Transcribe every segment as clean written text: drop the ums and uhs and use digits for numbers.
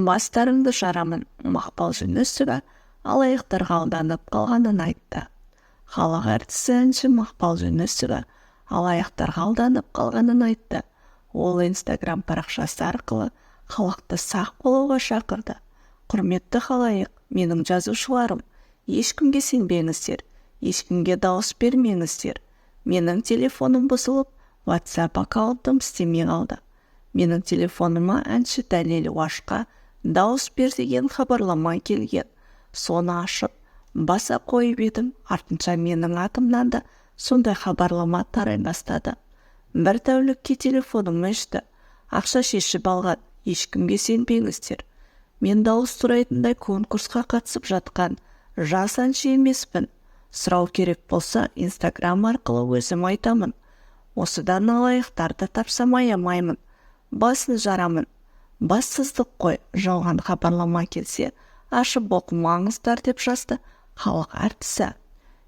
Бастарыңды жарамын. Мақпал Жүнісова алаяқтарға алданып қалғанын айтты. Халық әртісі әнші Мақпал Жүнісова алаяқтарға алданып қалғанын айтты. Ол Инстаграм парақшасы арқылы халықты сақ болуға шақырды. Құрметті халайық, менің жазушыларым, ешкімге сенбеңіздер, ешкімге дауыс бермеңіздер. Менің телефоным бұзылып, WhatsApp аккаунтым істемей қалды. Менің телефоныма әнші Дәлел Уашқа дауыс бер деген хабарлама келген. Соны ашып, баса қойып едім, артынша менің атымнан да сондай хабарлама тарай бастады. Бір тәулікке телефоным өшті. Ақша шешіп алған, ешкімге сенбеңіздер. Мен дауыс сұрайтындай конкурсқа қатысып жатқан жас әнші емеспін. Сұрау керек болса, Инстаграм арқылы өзім айтамын. Осыдан алаяқтарды тапсам аямаймын. Басын жарамын. Бассыздық қой, жалған хабарлама келсе, ашып оқымаңыздар деп жазды халық әртісі.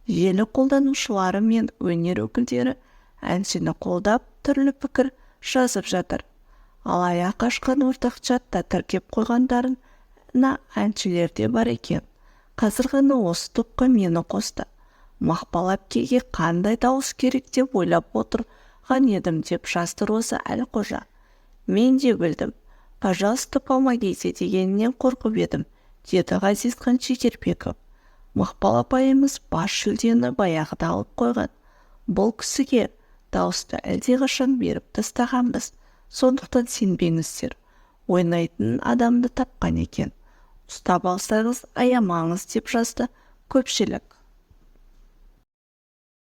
Желі қолданушылары мен өнер өкілдері әншіні қолдап түрлі пікір жазып жатыр. Алаяқ ашқан ортақ чатта тіркеп қойғандарына әншілер де бар екен. Қазір ғана осы топқа мені қосты. Мақпал әпкеге қандай дауыс керек деп ойлап отырған едім деп жазды Роза Әлқожа. Мен де білдім. Пожалуйста, помогите дегеннен қорқып едім, деді Ғазизхан Шекербеков. Мақпал апайымыз бас жүлдені баяғыда алып қойған. Бұл кісіге дауысты әлдеқашан беріп тастағанбыз. Сондықтан сенбеңіздер. Ойнайтын адамды тапқан екен. Ұстап алсаңыз аямаңыз деп жазды көпшілік.